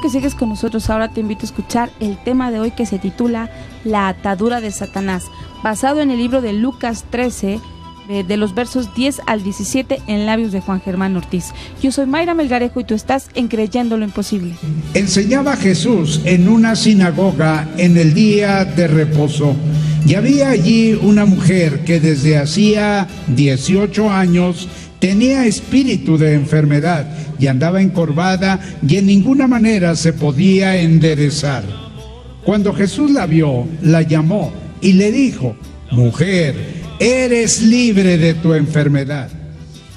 bueno que sigues con nosotros. Ahora te invito a escuchar el tema de hoy, que se titula La atadura de Satanás, basado en el libro de Lucas 13, de los versos 10 al 17, en labios de Juan Germán Ortiz. Yo soy Mayra Melgarejo y tú estás en Creyendo lo Imposible. Enseñaba Jesús en una sinagoga en el día de reposo, y había allí una mujer que desde hacía 18 años tenía espíritu de enfermedad y andaba encorvada y en ninguna manera se podía enderezar. Cuando Jesús la vio, la llamó y le dijo: mujer, eres libre de tu enfermedad.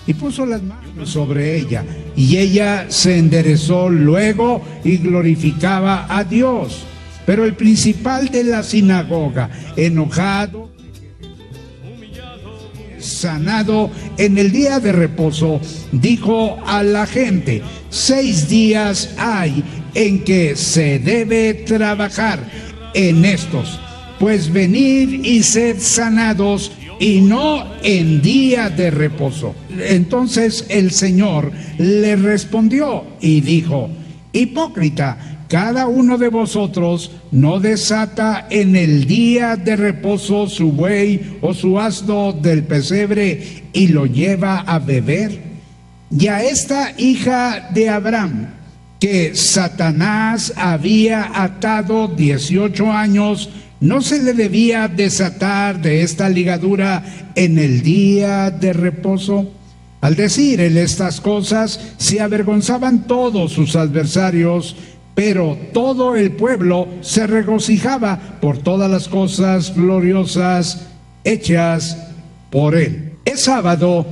Y puso las manos sobre ella, y ella se enderezó luego y glorificaba a Dios. Pero el principal de la sinagoga, enojado, sanado en el día de reposo, dijo a la gente: 6 días hay en que se debe trabajar en estos, pues venid y sed sanados, y no en día de reposo. Entonces el Señor le respondió y dijo: hipócrita, cada uno de vosotros no desata en el día de reposo su buey o su asno del pesebre y lo lleva a beber. Y a esta hija de Abraham, que Satanás había atado 18 años, ¿no se le debía desatar de esta ligadura en el día de reposo? Al decir él estas cosas, se avergonzaban todos sus adversarios, pero todo el pueblo se regocijaba por todas las cosas gloriosas hechas por él. Es sábado,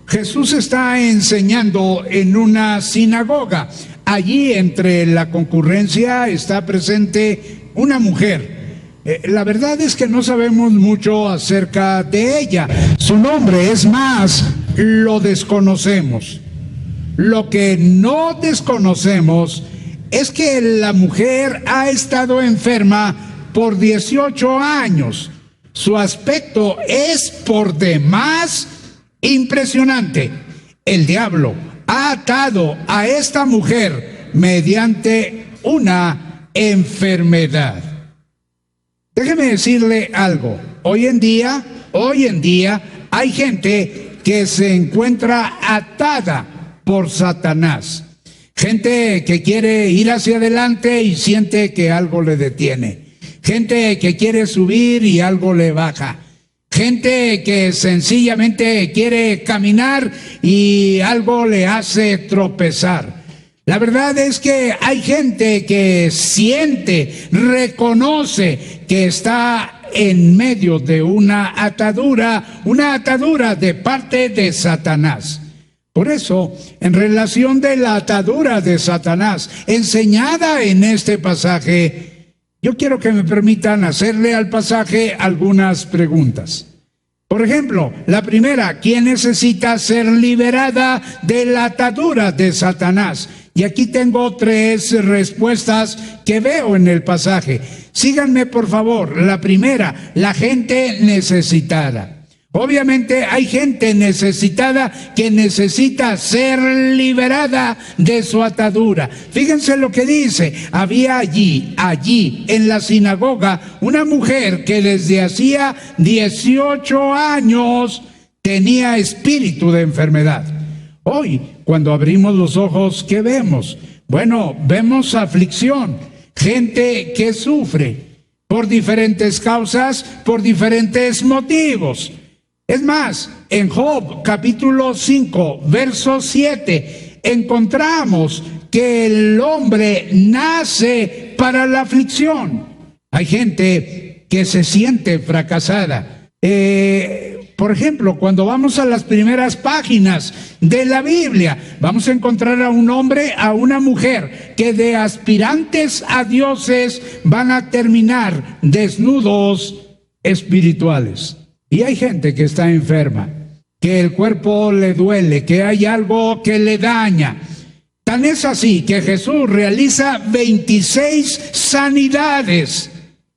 Jesús está enseñando en una sinagoga. Allí entre la concurrencia está presente una mujer. La verdad es que no sabemos mucho acerca de ella. Su nombre, es más, lo desconocemos. Lo que no desconocemos es que la mujer ha estado enferma por 18 años. Su aspecto es por demás impresionante. El diablo ha atado a esta mujer mediante una enfermedad. Déjeme decirle algo. Hoy en día hay gente que se encuentra atada por Satanás. Gente que quiere ir hacia adelante y siente que algo le detiene. Gente que quiere subir y algo le baja. Gente que sencillamente quiere caminar y algo le hace tropezar. La verdad es que hay gente que siente, reconoce que está en medio de una atadura de parte de Satanás. Por eso, en relación de la atadura de Satanás, enseñada en este pasaje, yo quiero que me permitan hacerle al pasaje algunas preguntas. Por ejemplo, la primera: ¿quién necesita ser liberada de la atadura de Satanás? Y aquí tengo 3 respuestas que veo en el pasaje. Síganme, por favor. La primera: la gente necesitada. Obviamente hay gente necesitada que necesita ser liberada de su atadura. Fíjense lo que dice: había allí en la sinagoga una mujer que desde hacía 18 años tenía espíritu de enfermedad. Hoy, cuando abrimos los ojos, ¿qué vemos? Bueno, vemos aflicción, gente que sufre por diferentes causas, por diferentes motivos. Es más, en Job capítulo 5, verso 7, encontramos que el hombre nace para la aflicción. Hay gente que se siente fracasada. Por ejemplo, cuando vamos a las primeras páginas de la Biblia, vamos a encontrar a un hombre, a una mujer, que de aspirantes a dioses van a terminar desnudos espirituales. Y hay gente que está enferma, que el cuerpo le duele, que hay algo que le daña. Tan es así que Jesús realiza 26 sanidades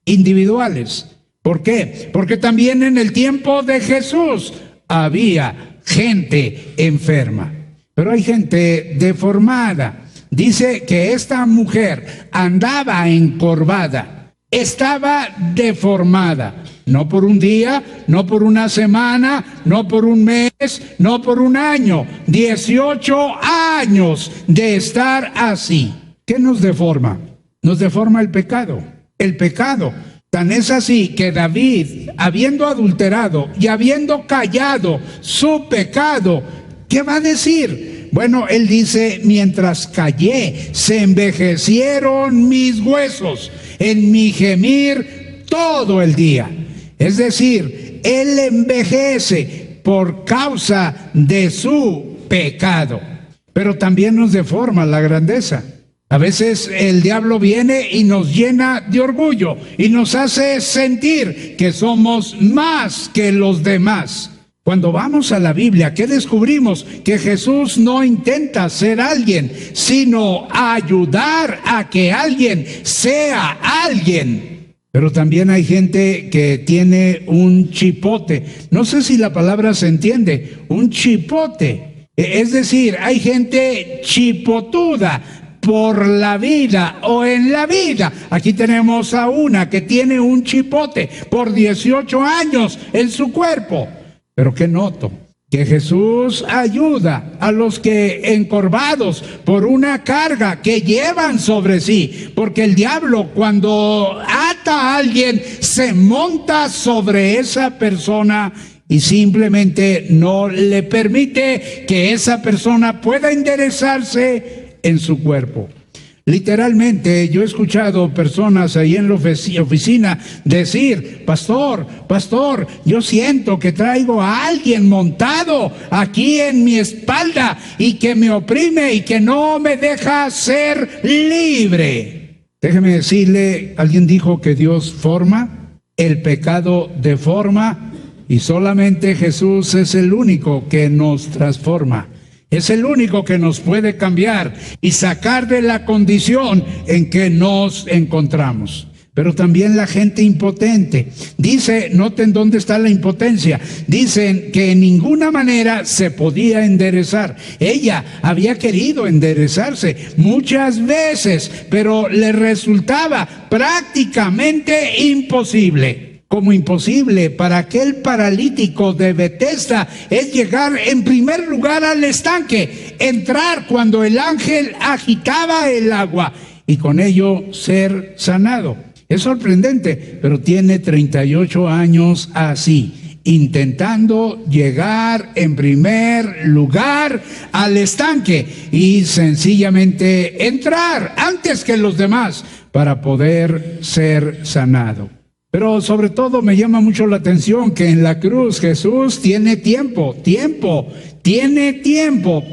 individuales. ¿Por qué? Porque también en el tiempo de Jesús había gente enferma. Pero hay gente deformada, Dice que esta mujer andaba encorvada, estaba deformada. No por un día, no por una semana, no por un mes, no por un año. 18 años de estar así. ¿Qué nos deforma? Nos deforma el pecado. El pecado. Tan es así que David, habiendo adulterado y habiendo callado su pecado, ¿qué va a decir? Bueno, él dice, mientras callé, se envejecieron mis huesos en mi gemir todo el día. Es decir, él envejece por causa de su pecado. Pero también nos deforma la grandeza. A veces el diablo viene y nos llena de orgullo y nos hace sentir que somos más que los demás. Cuando vamos a la Biblia, ¿qué descubrimos? Que Jesús no intenta ser alguien, sino ayudar a que alguien sea alguien. Pero también hay gente que tiene un chipote. No sé si la palabra se entiende, un chipote. Es decir, hay gente chipotuda por la vida o en la vida. Aquí tenemos a una que tiene un chipote por 18 años en su cuerpo. Pero ¿qué noto? Que Jesús ayuda a los que encorvados por una carga que llevan sobre sí, porque el diablo cuando ata a alguien se monta sobre esa persona y simplemente no le permite que esa persona pueda enderezarse en su cuerpo. Literalmente, yo he escuchado personas ahí en la oficina decir, pastor, yo siento que traigo a alguien montado aquí en mi espalda y que me oprime y que no me deja ser libre. Déjeme decirle, alguien dijo que Dios forma, el pecado deforma y solamente Jesús es el único que nos transforma. Es el único que nos puede cambiar y sacar de la condición en que nos encontramos. Pero también la gente impotente. Dice, noten dónde está la impotencia. Dicen que en ninguna manera se podía enderezar. Ella había querido enderezarse muchas veces, pero le resultaba prácticamente imposible. Como imposible para aquel paralítico de Betesda es llegar en primer lugar al estanque, entrar cuando el ángel agitaba el agua y con ello ser sanado. Es sorprendente, pero tiene 38 años así, intentando llegar en primer lugar al estanque y sencillamente entrar antes que los demás para poder ser sanado. Pero sobre todo me llama mucho la atención que en la cruz Jesús tiene tiempo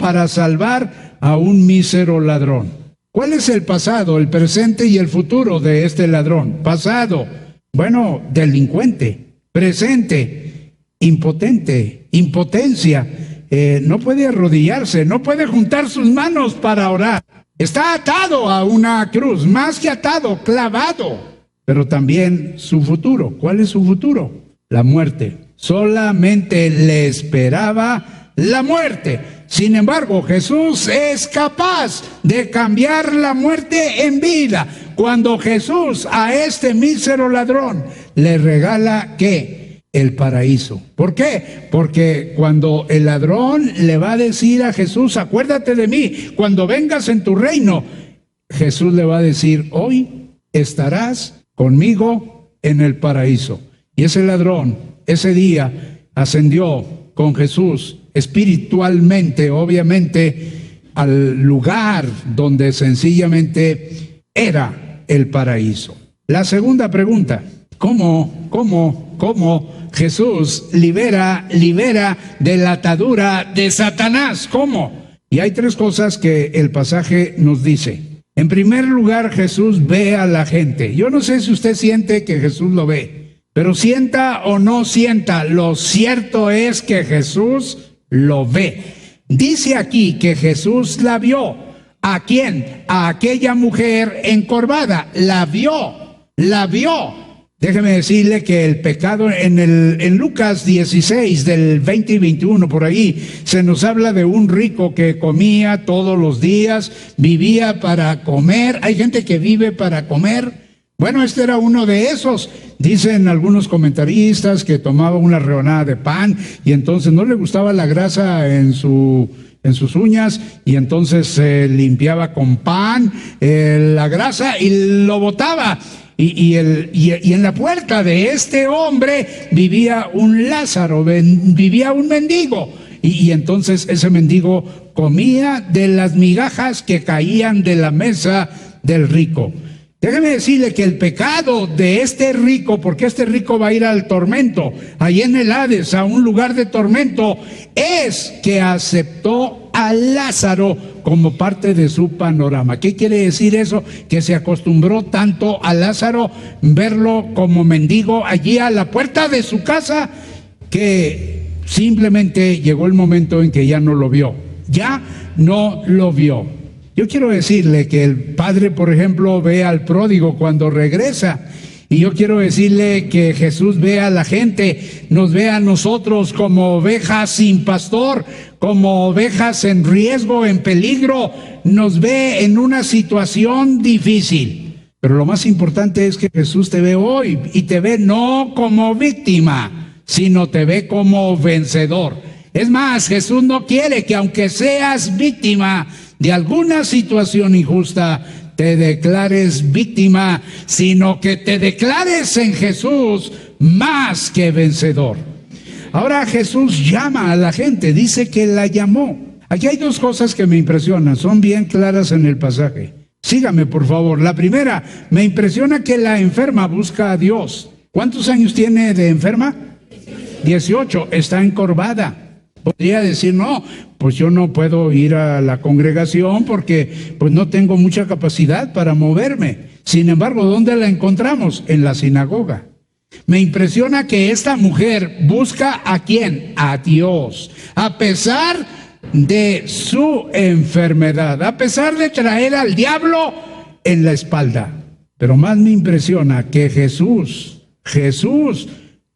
para salvar a un mísero ladrón. ¿Cuál es el pasado, el presente y el futuro de este ladrón? Pasado, bueno, delincuente. Presente, impotente, impotencia. No puede arrodillarse, no puede juntar sus manos para orar. Está atado a una cruz, más que atado, clavado. Pero también su futuro. ¿Cuál es su futuro? La muerte. Solamente le esperaba la muerte. Sin embargo, Jesús es capaz de cambiar la muerte en vida. Cuando Jesús a este mísero ladrón le regala, ¿qué? El paraíso. ¿Por qué? Porque cuando el ladrón le va a decir a Jesús, acuérdate de mí, cuando vengas en tu reino, Jesús le va a decir, hoy estarás conmigo en el paraíso. Y ese ladrón, ese día, ascendió con Jesús espiritualmente, obviamente, al lugar donde sencillamente era el paraíso. La segunda pregunta, ¿cómo Jesús libera de la atadura de Satanás? ¿Cómo? Y hay tres cosas que el pasaje nos dice. En primer lugar, Jesús ve a la gente. Yo no sé si usted siente que Jesús lo ve, pero sienta o no sienta, lo cierto es que Jesús lo ve. Dice aquí que Jesús la vio. ¿A quién? A aquella mujer encorvada. La vio. Déjeme decirle que el pecado en Lucas 16, del 20 y 21, por ahí, se nos habla de un rico que comía todos los días, vivía para comer. Hay gente que vive para comer. Bueno, este era uno de esos. Dicen algunos comentaristas que tomaba una rebanada de pan y entonces no le gustaba la grasa en sus uñas y entonces se limpiaba con pan la grasa y lo botaba. Y en la puerta de este hombre vivía un Lázaro, vivía un mendigo. Y entonces ese mendigo comía de las migajas que caían de la mesa del rico. Déjeme decirle que el pecado de este rico, porque este rico va a ir al tormento, ahí en el Hades, a un lugar de tormento, es que aceptó a Lázaro como parte de su panorama. ¿Qué quiere decir eso? Que se acostumbró tanto a Lázaro verlo como mendigo allí a la puerta de su casa, que simplemente llegó el momento en que ya no lo vio. Ya no lo vio. Yo quiero decirle que el padre, por ejemplo, ve al pródigo cuando regresa. Y yo quiero decirle que Jesús ve a la gente, nos ve a nosotros como ovejas sin pastor, como ovejas en riesgo, en peligro, nos ve en una situación difícil. Pero lo más importante es que Jesús te ve hoy y te ve no como víctima, sino te ve como vencedor. Es más, Jesús no quiere que aunque seas víctima de alguna situación injusta, te declares víctima, sino que te declares en Jesús más que vencedor. Ahora Jesús llama a la gente, dice que la llamó. Aquí hay dos cosas que me impresionan, son bien claras en el pasaje. Sígame, por favor. La primera, me impresiona que la enferma busca a Dios. ¿Cuántos años tiene de enferma? 18, está encorvada. Podría decir, no, pues yo no puedo ir a la congregación porque pues no tengo mucha capacidad para moverme. Sin embargo, ¿dónde la encontramos? En la sinagoga. Me impresiona que esta mujer busca ¿a quién? A Dios. A pesar de su enfermedad, a pesar de traer al diablo en la espalda. Pero más me impresiona que Jesús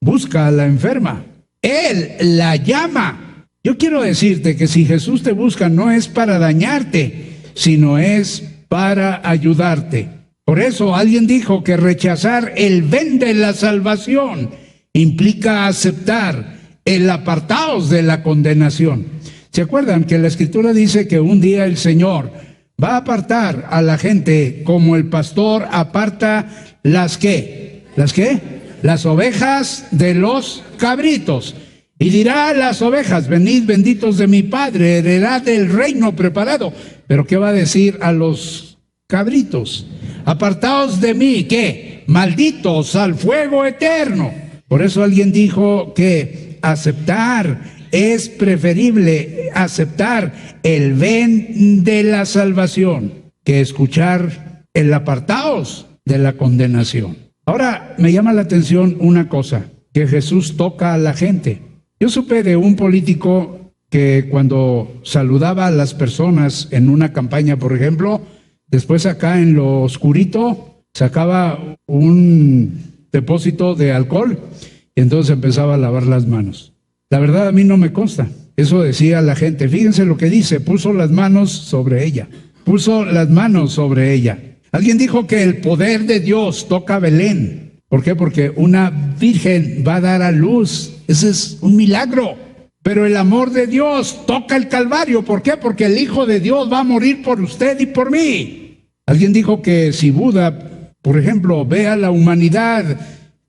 busca a la enferma. Él la llama. Yo quiero decirte que si Jesús te busca no es para dañarte, sino es para ayudarte. Por eso alguien dijo que rechazar el ven de la salvación implica aceptar el apartaos de la condenación. ¿Se acuerdan que la Escritura dice que un día el Señor va a apartar a la gente como el pastor aparta las ¿qué? ¿Las qué? Las ovejas de los cabritos. Y dirá a las ovejas, venid benditos de mi Padre, heredad del reino preparado. Pero ¿qué va a decir a los cabritos? Apartaos de mí, ¿qué? Malditos al fuego eterno. Por eso alguien dijo que es preferible aceptar el ven de la salvación que escuchar el apartaos de la condenación. Ahora me llama la atención una cosa, que Jesús toca a la gente. Yo supe de un político que cuando saludaba a las personas en una campaña, por ejemplo, después acá en lo oscurito sacaba un depósito de alcohol y entonces empezaba a lavar las manos. La verdad a mí no me consta. Eso decía la gente. Fíjense lo que dice, puso las manos sobre ella. Puso las manos sobre ella. Alguien dijo que el poder de Dios toca Belén. ¿Por qué? Porque una virgen va a dar a luz. Ese es un milagro. Pero el amor de Dios toca el Calvario. ¿Por qué? Porque el Hijo de Dios va a morir por usted y por mí. Alguien dijo que si Buda, por ejemplo, ve a la humanidad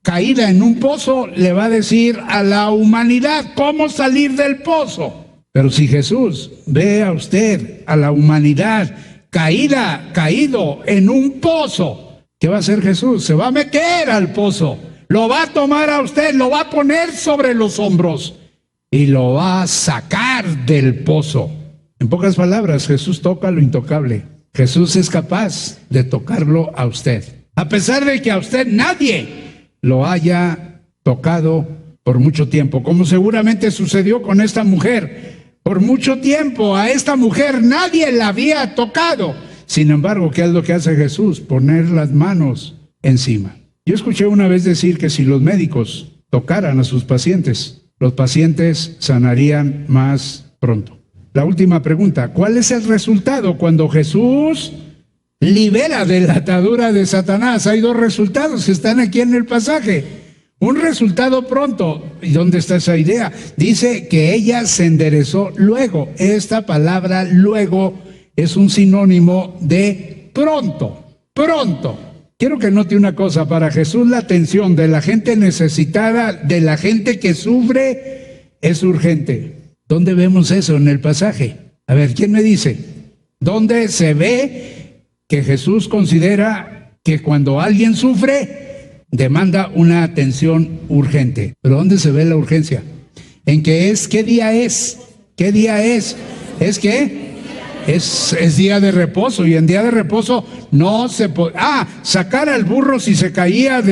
caída en un pozo, le va a decir a la humanidad cómo salir del pozo. Pero si Jesús ve a usted, a la humanidad caído en un pozo, ¿qué va a hacer Jesús? Se va a meter al pozo, lo va a tomar a usted, lo va a poner sobre los hombros y lo va a sacar del pozo. En pocas palabras, Jesús toca lo intocable. Jesús es capaz de tocarlo a usted, a pesar de que a usted nadie lo haya tocado por mucho tiempo, como seguramente sucedió con esta mujer. Por mucho tiempo a esta mujer nadie la había tocado. Sin embargo, ¿qué es lo que hace Jesús? Poner las manos encima. Yo escuché una vez decir que si los médicos tocaran a sus pacientes, los pacientes sanarían más pronto. La última pregunta, ¿cuál es el resultado cuando Jesús libera de la atadura de Satanás? Hay dos resultados que están aquí en el pasaje. Un resultado pronto. ¿Y dónde está esa idea? Dice que ella se enderezó luego. Esta palabra luego es un sinónimo de pronto, pronto. Quiero que note una cosa, para Jesús la atención de la gente necesitada, de la gente que sufre, es urgente. ¿Dónde vemos eso en el pasaje? A ver, ¿quién me dice? ¿Dónde se ve que Jesús considera que cuando alguien sufre, demanda una atención urgente? ¿Pero dónde se ve la urgencia? ¿En qué es? ¿Qué día es? ¿Qué día es? ¿Es qué? Es día de reposo, y en día de reposo no se puede... sacar al burro si se caía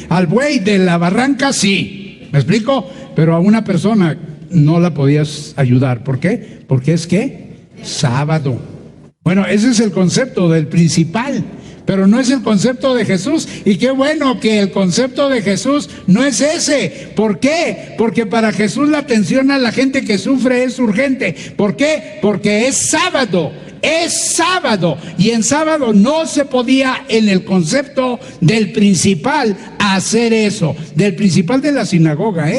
al buey de la barranca, sí. ¿Me explico? Pero a una persona no la podías ayudar. ¿Por qué? Porque es ¿qué? Sábado. Bueno, ese es el concepto del principal, pero no es el concepto de Jesús. Y qué bueno que el concepto de Jesús no es ese. ¿Por qué? Porque para Jesús la atención a la gente que sufre es urgente. ¿Por qué? Porque es sábado. Es sábado. Y en sábado no se podía, en el concepto del principal, hacer eso. Del principal de la sinagoga,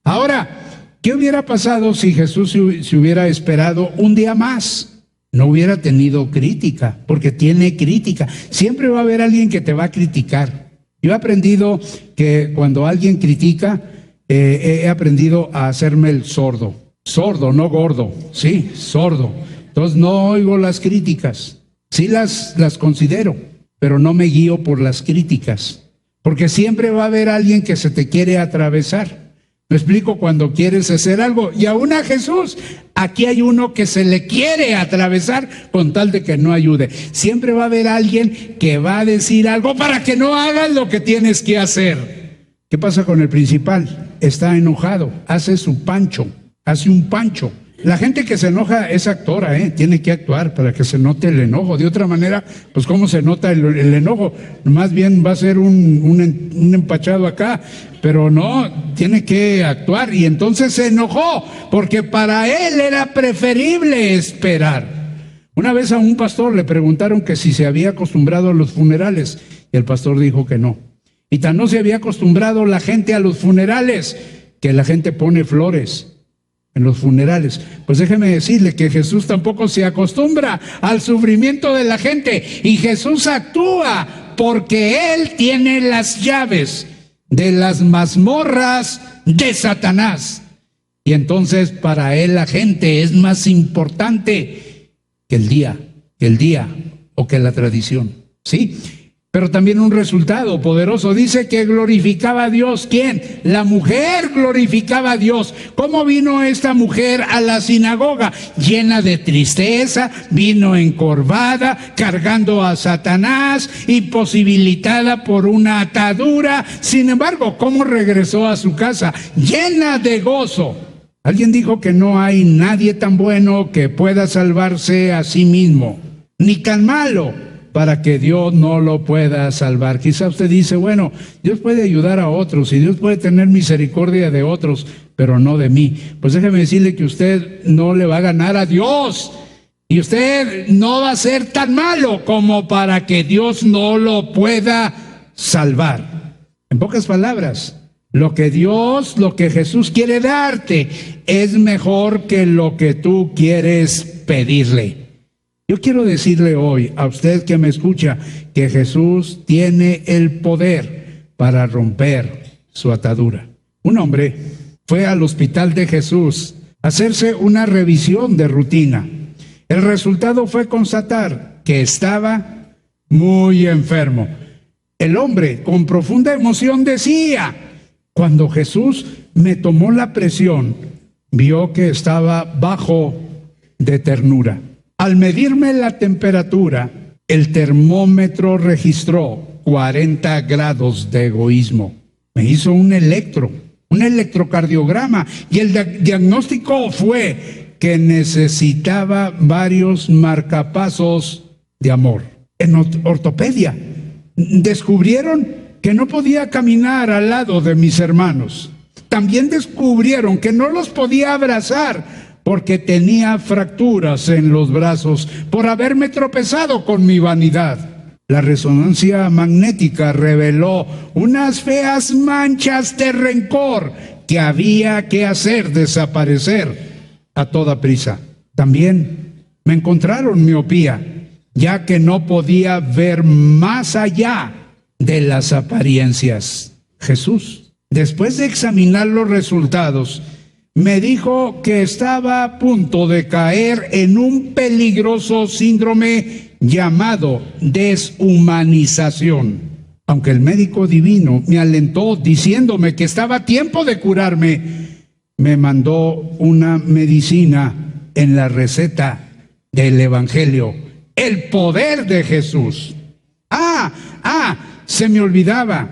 Ahora, ¿qué hubiera pasado si Jesús se hubiera esperado un día más? No hubiera tenido crítica, porque tiene crítica. Siempre va a haber alguien que te va a criticar. Yo he aprendido que cuando alguien critica, he aprendido a hacerme el sordo. Sordo, no gordo. Sí, sordo. Entonces no oigo las críticas. Sí las considero, pero no me guío por las críticas. Porque siempre va a haber alguien que se te quiere atravesar. Me explico, cuando quieres hacer algo, y aún a Jesús, aquí hay uno que se le quiere atravesar con tal de que no ayude. Siempre va a haber alguien que va a decir algo para que no hagas lo que tienes que hacer. ¿Qué pasa con el principal? Está enojado, hace su pancho, hace un pancho. La gente que se enoja es actora, tiene que actuar para que se note el enojo. De otra manera, pues ¿cómo se nota el enojo? Más bien va a ser un empachado acá, pero no, tiene que actuar. Y entonces se enojó, porque para él era preferible esperar. Una vez a un pastor le preguntaron que si se había acostumbrado a los funerales, y el pastor dijo que no. Y tan no se había acostumbrado la gente a los funerales, que la gente pone flores en los funerales. Pues déjeme decirle que Jesús tampoco se acostumbra al sufrimiento de la gente, y Jesús actúa porque Él tiene las llaves de las mazmorras de Satanás, y entonces para Él la gente es más importante que el día o que la tradición. ¿Sí? Pero también un resultado poderoso. Dice que glorificaba a Dios. ¿Quién? La mujer glorificaba a Dios. ¿Cómo vino esta mujer a la sinagoga? Llena de tristeza, vino encorvada, cargando a Satanás, imposibilitada por una atadura. Sin embargo, ¿cómo regresó a su casa? Llena de gozo. Alguien dijo que no hay nadie tan bueno que pueda salvarse a sí mismo, ni tan malo para que Dios no lo pueda salvar. Quizá usted dice, bueno, Dios puede ayudar a otros y Dios puede tener misericordia de otros, pero no de mí. Pues déjeme decirle que usted no le va a ganar a Dios, y usted no va a ser tan malo como para que Dios no lo pueda salvar. En pocas palabras, lo que Jesús quiere darte es mejor que lo que tú quieres pedirle. Yo quiero decirle hoy a usted que me escucha que Jesús tiene el poder para romper su atadura. Un hombre fue al hospital de Jesús a hacerse una revisión de rutina. El resultado fue constatar que estaba muy enfermo. El hombre, con profunda emoción, decía: cuando Jesús me tomó la presión, vio que estaba bajo de ternura. Al medirme la temperatura, el termómetro registró 40 grados de egoísmo. Me hizo un electrocardiograma, y el diagnóstico fue que necesitaba varios marcapasos de amor. En ortopedia descubrieron que no podía caminar al lado de mis hermanos. También descubrieron que no los podía abrazar porque tenía fracturas en los brazos por haberme tropezado con mi vanidad. La resonancia magnética reveló unas feas manchas de rencor que había que hacer desaparecer a toda prisa. También me encontraron miopía, ya que no podía ver más allá de las apariencias. Jesús, después de examinar los resultados, me dijo que estaba a punto de caer en un peligroso síndrome llamado deshumanización. Aunque el médico divino me alentó diciéndome que estaba a tiempo de curarme, me mandó una medicina en la receta del Evangelio, el poder de Jesús. Se me olvidaba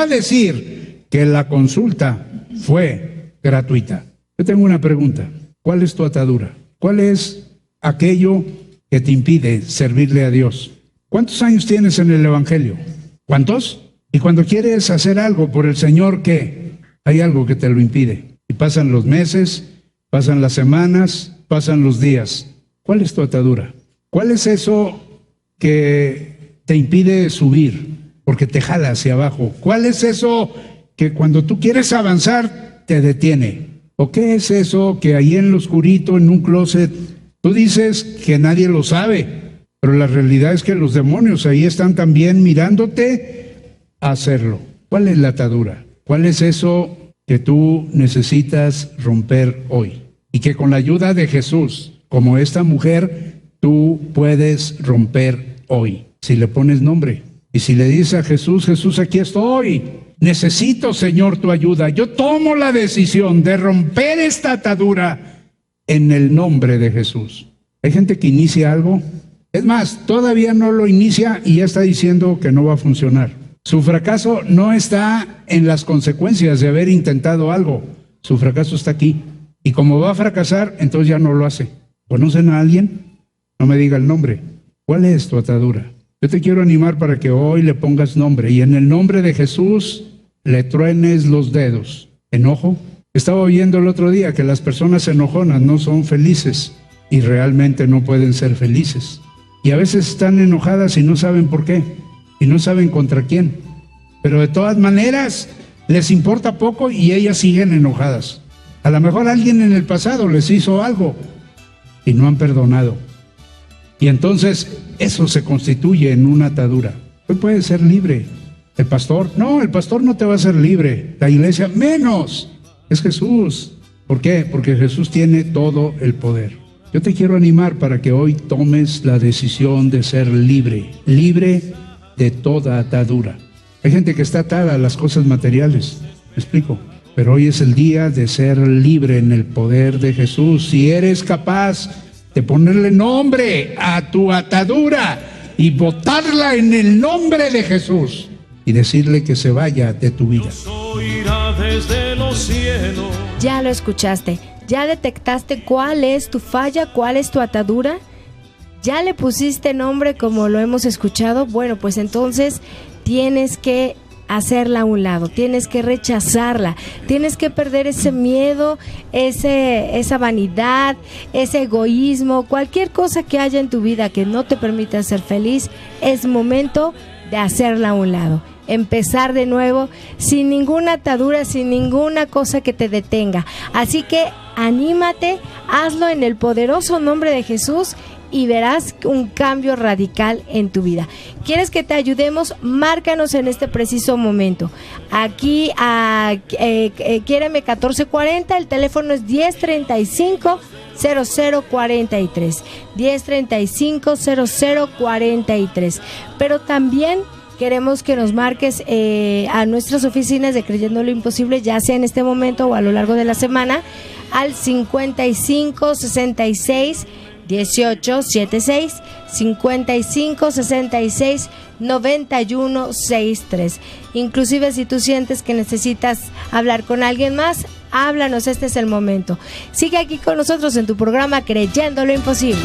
decir que la consulta fue gratuita. Yo tengo una pregunta. ¿Cuál es tu atadura? ¿Cuál es aquello que te impide servirle a Dios? ¿Cuántos años tienes en el Evangelio? ¿Cuántos? Y cuando quieres hacer algo por el Señor, ¿qué? Hay algo que te lo impide. Y pasan los meses, pasan las semanas, pasan los días. ¿Cuál es tu atadura? ¿Cuál es eso que te impide subir? Porque te jala hacia abajo. ¿Cuál es eso que cuando tú quieres avanzar te detiene? ¿O qué es eso que ahí en lo oscurito, en un closet, tú dices que nadie lo sabe? Pero la realidad es que los demonios ahí están también mirándote a hacerlo. ¿Cuál es la atadura? ¿Cuál es eso que tú necesitas romper hoy? Y que con la ayuda de Jesús, como esta mujer, tú puedes romper hoy. Si le pones nombre y si le dices a Jesús, Jesús, aquí estoy. Necesito, Señor, tu ayuda. Yo tomo la decisión de romper esta atadura en el nombre de Jesús. Hay gente que inicia algo. Es más, todavía no lo inicia y ya está diciendo que no va a funcionar. Su fracaso no está en las consecuencias de haber intentado algo. Su fracaso está aquí. Y como va a fracasar, entonces ya no lo hace. ¿Conocen a alguien? No me diga el nombre. ¿Cuál es tu atadura? Yo te quiero animar para que hoy le pongas nombre y en el nombre de Jesús le truenes los dedos. ¿Enojo? Estaba oyendo el otro día que las personas enojonas no son felices y realmente no pueden ser felices. Y a veces están enojadas y no saben por qué y no saben contra quién. Pero de todas maneras les importa poco y ellas siguen enojadas. A lo mejor alguien en el pasado les hizo algo y no han perdonado. Y entonces eso se constituye en una atadura. Hoy puedes ser libre. ¿El pastor? No, el pastor no te va a hacer libre. La iglesia menos. Es Jesús. ¿Por qué? Porque Jesús tiene todo el poder. Yo te quiero animar para que hoy tomes la decisión de ser libre. Libre de toda atadura. Hay gente que está atada a las cosas materiales. ¿Me explico? Pero hoy es el día de ser libre en el poder de Jesús. Si eres capaz de ponerle nombre a tu atadura y botarla en el nombre de Jesús y decirle que se vaya de tu vida. Desde los cielos. Ya lo escuchaste, ya detectaste cuál es tu falla, cuál es tu atadura, ya le pusiste nombre como lo hemos escuchado. Bueno, pues entonces tienes que hacerla a un lado, tienes que rechazarla, tienes que perder ese miedo, esa vanidad, ese egoísmo, cualquier cosa que haya en tu vida que no te permita ser feliz. Es momento de hacerla a un lado, empezar de nuevo sin ninguna atadura, sin ninguna cosa que te detenga. Así que anímate, hazlo en el poderoso nombre de Jesús y verás un cambio radical en tu vida. ¿Quieres que te ayudemos? Márcanos en este preciso momento. Aquí a Quiéreme 1440, el teléfono es 1035-0043. 1035-0043. Pero también queremos que nos marques a nuestras oficinas de Creyendo lo Imposible, ya sea en este momento o a lo largo de la semana, al 5566 1876 5566 9163. Inclusive si tú sientes que necesitas hablar con alguien más, háblanos, este es el momento. Sigue aquí con nosotros en tu programa Creyendo lo Imposible.